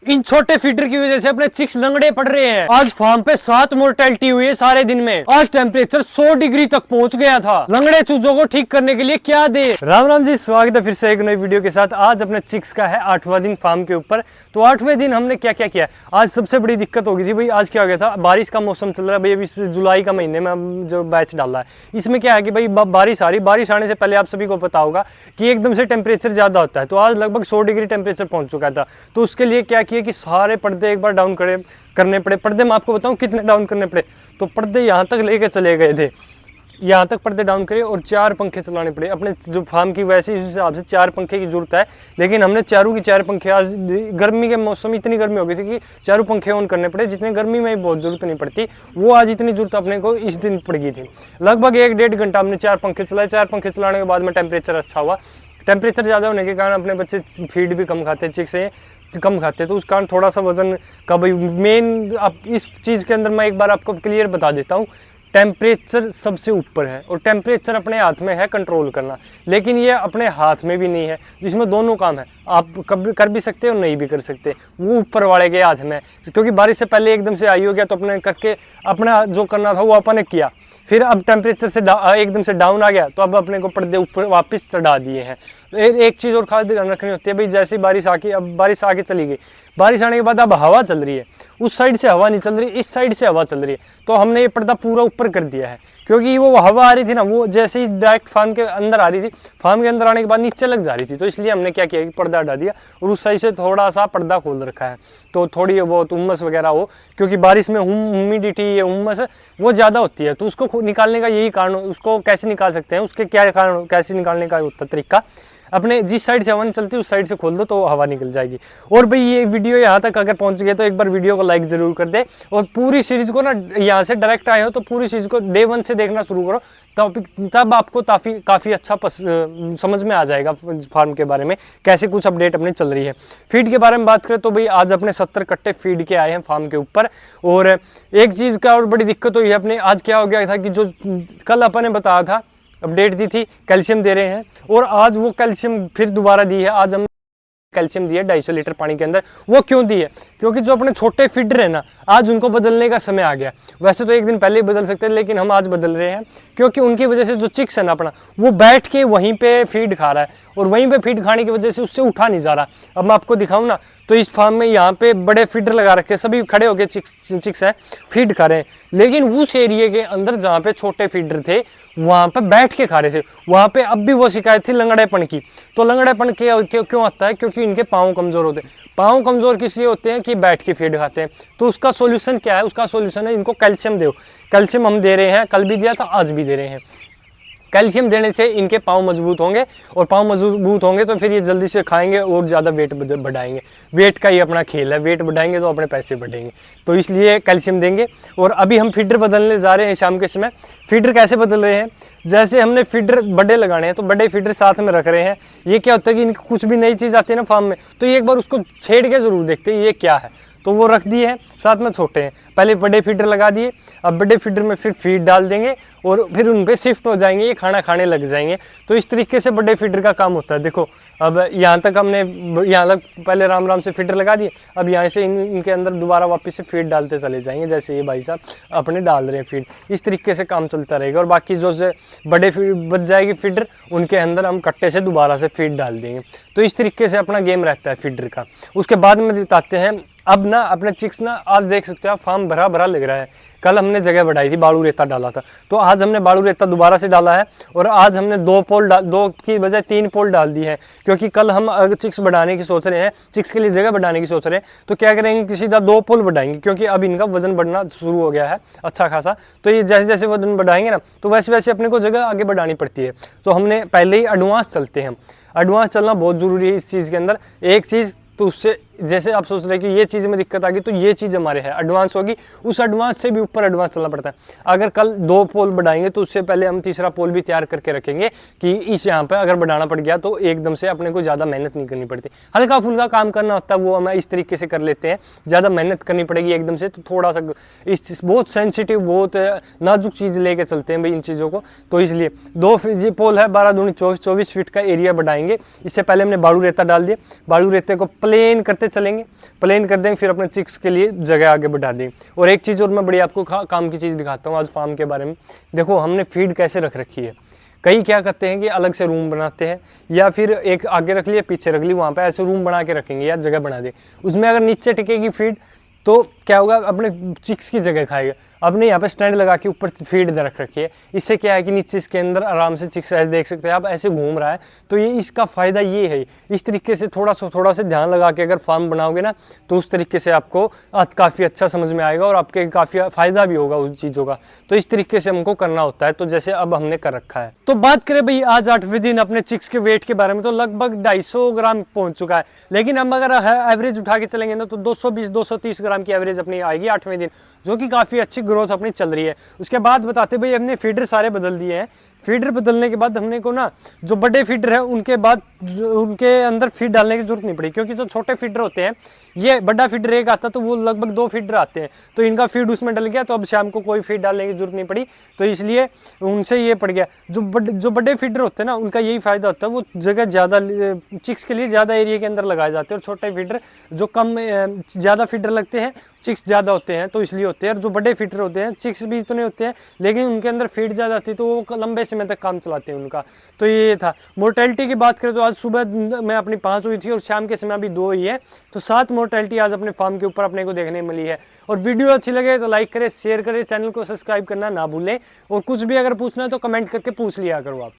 इन छोटे फीडर की वजह से अपने चिक्स लंगड़े पड़ रहे हैं। आज फार्म पे 7 मोर्टेलिटी हुई है सारे दिन में। आज टेम्परेचर 100 डिग्री तक पहुंच गया था। लंगड़े चूजों को ठीक करने के लिए क्या दे। राम राम जी, स्वागत है फिर से एक नई वीडियो के साथ। आज अपने चिक्स का है 8वां दिन फार्म के ऊपर। तो 8वें दिन हमने क्या क्या किया। आज सबसे बड़ी दिक्कत हो गई थी भाई। आज क्या हो गया था, बारिश का मौसम चल रहा है भाई। अभी जुलाई का महीने में हम जो बैच डाला है, इसमें क्या है कि भाई बारिश आ रही। बारिश आने से पहले आप सभी को पता होगा कि एकदम से टेम्परेचर ज्यादा होता है। तो आज लगभग 100 डिग्री टेम्परेचर पहुंच चुका था। तो उसके लिए क्या किया कि सारे पर्दे एक बार डाउन करने पड़े। पर्दे मैं आपको बताऊं कितने डाउन करने पड़े। तो पर्दे यहाँ तक लेके चले गए थे, यहाँ तक पर्दे डाउन करे और 4 पंखे चलाने पड़े। अपने जो फार्म की वैसे इस हिसाब से 4 पंखे की जरूरत है, लेकिन हमने चारों की 4 पंखे। आज गर्मी के मौसम में इतनी गर्मी हो गई थी कि 4 पंखे ऑन करने पड़े। जितनी गर्मी में बहुत जरूरत नहीं पड़ती, वो आज इतनी जरूरत अपने को इस दिन पड़ गई थी। लगभग 1-1.5 घंटा हमने 4 पंखे चलाए। 4 पंखे चलाने के बाद में टेम्परेचर अच्छा हुआ। टेम्परेचर ज़्यादा होने के कारण अपने बच्चे फीड भी कम खाते, चिक से कम खाते, तो उस कारण थोड़ा सा वजन का भाई मेन। अब इस चीज़ के अंदर मैं एक बार आपको क्लियर बता देता हूँ, टेम्परेचर सबसे ऊपर है और टेम्परेचर अपने हाथ में है कंट्रोल करना। लेकिन ये अपने हाथ में भी नहीं है, जिसमें दोनों काम है। आप कभी कर भी सकते हो, नहीं भी कर सकते, वो ऊपर वाले के हाथ में है। क्योंकि बारिश से पहले एकदम से आई हो गया तो अपने करके अपना जो करना था वो अपने किया। फिर अब टेम्परेचर से एकदम से डाउन आ गया तो अब अपने को पर्दे ऊपर वापस चढ़ा दिए हैं। एक चीज़ और खास ध्यान रखनी होती है भाई। जैसे बारिश आके, अब बारिश आके चली गई, बारिश आने के बाद अब हवा चल रही है। उस साइड से हवा नहीं चल रही, इस साइड से हवा चल रही है। तो हमने ये पर्दा पूरा ऊपर कर दिया है, क्योंकि वो हवा आ रही थी ना, वो जैसे ही डायरेक्ट फार्म के अंदर आ रही थी, फार्म के अंदर आने के बाद नीचे लग जा रही थी। तो इसलिए हमने क्या किया कि पर्दा हटा दिया और उस साइड से थोड़ा सा पर्दा खोल रखा है, तो थोड़ी बहुत उम्मस वगैरह हो। क्योंकि बारिश में ह्यूमिडिटी, उम्मस वो ज़्यादा होती है। तो उसको निकालने का यही कारण। उसको कैसे निकाल सकते हैं, उसके क्या कारण, कैसे निकालने का होता तरीका, अपने जिस साइड से हवा नहीं चलती उस साइड से खोल दो तो हवा निकल जाएगी। और भाई ये वीडियो यहाँ तक अगर पहुँच गए तो एक बार वीडियो को लाइक जरूर कर दे। और पूरी सीरीज को ना, यहाँ से डायरेक्ट आए हो तो पूरी सीरीज को डे 1 से देखना शुरू करो, तब आपको काफ़ी अच्छा समझ में आ जाएगा फार्म के बारे में, कैसे कुछ अपडेट अपने चल रही है। फीड के बारे में बात करें तो भाई आज अपने 70 कट्टे फीड के आए हैं फार्म के ऊपर। और एक चीज़ का और बड़ी दिक्कत हुई है अपने। आज क्या हो गया था कि जो कल अपन ने बताया था, अपडेट दी थी, कैल्शियम दे रहे हैं, और आज वो कैल्शियम फिर दोबारा दी है। आज हम कैल्शियम दिया 250 लीटर पानी के अंदर। वो क्यों दी है? क्योंकि जो अपने छोटे फीडर है ना, आज उनको बदलने का समय आ गया। वैसे तो एक दिन पहले ही बदल सकते हैं, लेकिन हम आज बदल रहे हैं क्योंकि उनकी वजह से जो चिक्स है ना अपना, वो बैठ के वहीं पे फीड खा रहा है और वहीं पे फीड खाने की वजह से उससे उठा नहीं जा रहा। अब मैं आपको दिखाऊं ना, तो इस फार्म में यहाँ पे बड़े फीडर लगा रखे, सभी खड़े होकर चिक्स है फीड खा रहे हैं। लेकिन उस एरिया के अंदर जहाँ पे छोटे फीडर थे, वहाँ पे बैठ के खा रहे थे। वहाँ पे अब भी वो शिकायत थी लंगड़ेपन की। तो लंगड़ेपन क्यों आता है? क्योंकि इनके पाँव कमजोर होते हैं। पाँव कमजोर किस लिए होते हैं? कि बैठ के फीड खाते हैं। तो उसका सोल्यूशन क्या है? उसका सोल्यूशन है इनको कैल्शियम दो। कैल्शियम हम दे रहे हैं, कल भी दिया था, आज भी दे रहे हैं। कैल्शियम देने से इनके पाँव मजबूत होंगे, और पाँव मजबूत होंगे तो फिर ये जल्दी से खाएंगे और ज़्यादा वेट बढ़ाएंगे। वेट का ही अपना खेल है, वेट बढ़ाएंगे तो अपने पैसे बढ़ेंगे। तो इसलिए कैल्शियम देंगे। और अभी हम फीडर बदलने जा रहे हैं शाम के समय। फीडर कैसे बदल रहे हैं? जैसे हमने फीडर बड़े लगाने हैं तो बड़े फीडर साथ में रख रहे हैं। ये क्या होता है कि इनको कुछ भी नई चीज़ आती है ना फार्म में, तो ये एक बार उसको छेड़ के ज़रूर देखते हैं ये क्या है। तो वो रख दिए हैं, साथ में छोटे हैं। पहले बड़े फीडर लगा दिए, अब बड़े फीडर में फिर फीड डाल देंगे और फिर उन पे शिफ्ट हो जाएंगे, ये खाना खाने लग जाएंगे। तो इस तरीके से बड़े फीडर का काम होता है। देखो अब यहाँ तक हमने यहाँ तक पहले राम से फीडर लगा दिए। अब यहाँ से इनके अंदर दोबारा वापस से फीड डालते चले जाएंगे, जैसे ये भाई साहब अपने डाल रहे हैं फीड। इस तरीके से काम चलता रहेगा। और बाकी जो से बड़े फीड बच जाएगी फीडर, उनके अंदर हम कट्टे से दोबारा से फीड डाल देंगे। तो इस तरीके से अपना गेम रहता है फीडर का। उसके बाद में बताते हैं अब ना अपने चिक्स ना, आप देख सकते हो आप फार्म भरा भरा लग रहा है। कल हमने जगह बढ़ाई थी, बालू रेता डाला था, तो आज हमने बालू रेता दोबारा से डाला है। और आज हमने 2 की बजाय 3 पोल डाल दी है। क्योंकि कल हम अगर चिक्स बढ़ाने की सोच रहे हैं, चिक्स के लिए जगह बढ़ाने की सोच रहे हैं, तो क्या करेंगे कि सीधा 2 पोल बढ़ाएंगे। क्योंकि अब इनका वजन बढ़ना शुरू हो गया है अच्छा खासा। तो ये जैसे जैसे वजन बढ़ाएंगे ना, तो वैसे वैसे अपने को जगह आगे बढ़ानी पड़ती है। तो हमने पहले ही एडवांस चलते हैं। एडवांस चलना बहुत ज़रूरी है इस चीज़ के अंदर। एक चीज़ तो उससे जैसे आप सोच रहे हैं कि ये चीज़ में दिक्कत आ गई, तो ये चीज़ हमारे है एडवांस होगी, उस एडवांस से भी ऊपर एडवांस चलना पड़ता है। अगर कल 2 पोल बढ़ाएंगे तो उससे पहले हम तीसरा पोल भी तैयार करके रखेंगे कि इस यहाँ पे अगर बढ़ाना पड़ गया तो एकदम से अपने को ज़्यादा मेहनत नहीं करनी पड़ती। हल्का फुल्का काम करना होता है, वो हमें इस तरीके से कर लेते हैं। ज़्यादा मेहनत करनी पड़ेगी एकदम से तो थोड़ा सा इस बहुत सेंसिटिव, बहुत नाजुक चीज़ लेके चलते हैं भाई इन चीज़ों को। तो इसलिए 2 पोल है, 12 दूनी 24 फीट का एरिया बढ़ाएंगे। इससे पहले हमने बालू रेता डाल दिया। बालू रेते को प्लेन करते करते चलेंगे, प्लेन कर देंगे, फिर अपने चिक्स के लिए जगह आगे बढ़ा देंगे। और एक चीज़ और मैं बड़ी आपको काम की चीज़ दिखाता हूँ आज फार्म के बारे में। देखो हमने फीड कैसे रख रखी है। कई क्या करते हैं कि अलग से रूम बनाते हैं, या फिर एक आगे रख लिया पीछे रख ली, वहाँ पे ऐसे रूम बना के रखेंगे या जगह बना दे। उसमें अगर नीचे टिकेगी फीड तो क्या होगा, अपने चिक्स की जगह खाएगा। अब नहीं, यहाँ पे स्टैंड लगा के ऊपर फीड रख रखी है। इससे क्या है कि नीचे इसके अंदर आराम से चिक्स ऐसे देख सकते हैं आप, ऐसे घूम रहा है। तो ये इसका फ़ायदा ये है, इस तरीके से थोड़ा सा ध्यान लगा के अगर फार्म बनाओगे ना, तो उस तरीके से आपको काफ़ी अच्छा समझ में आएगा और आपके काफ़ी फ़ायदा भी होगा उन चीज़ों का। तो इस तरीके से हमको करना होता है। तो जैसे अब हमने कर रखा है। तो बात करें भाई आज 8वें दिन अपने चिक्स के वेट के बारे में, तो लगभग 250 ग्राम पहुँच चुका है। लेकिन हम अगर एवरेज उठा के चलेंगे ना, तो 220-230 ग्राम की एवरेज अपनी आएगी 8वें दिन, जो कि काफ़ी अच्छी ग्रोथ अपनी चल रही है। उसके बाद बताते भाई हमने फीडर सारे बदल दिए हैं। फीडर बदलने के बाद हमने को ना जो बड़े फीडर है उनके बाद उनके अंदर फीड डालने की जरूरत नहीं पड़ी, क्योंकि जो छोटे फीडर होते हैं, ये बड़ा फीडर एक आता तो वो लगभग 2 फीडर आते हैं, तो इनका फीड उसमें डल गया, तो अब शाम को कोई फीड डालने की जरूरत नहीं पड़ी। तो इसलिए उनसे ये पड़ गया। जो बड़े फीडर होते हैं ना, उनका यही फायदा होता है, वो जगह ज़्यादा चिक्स के लिए ज़्यादा एरिया के अंदर लगाए जाते हैं। और छोटे फीडर जो कम ज़्यादा फीडर लगते हैं, चिक्स ज़्यादा होते हैं, तो इसलिए होते हैं। और जो बड़े फीडर होते हैं, चिक्स भी इतने होते हैं लेकिन उनके अंदर फीड ज़्यादा आती है, तो वो लंबे समय तक काम चलाते हैं उनका। तो ये था। मोर्टेलिटी की बात करें तो आज सुबह में अपनी 5 हुई थी और शाम के समय अभी 2 हुई है। तो 7 मोर्टेलिटी आज अपने फार्म के ऊपर अपने को देखने मिली है। और वीडियो अच्छी लगे तो लाइक करें, शेयर करें, चैनल को सब्सक्राइब करना ना भूलें। और कुछ भी अगर पूछना है तो कमेंट करके पूछ लिया करो आप।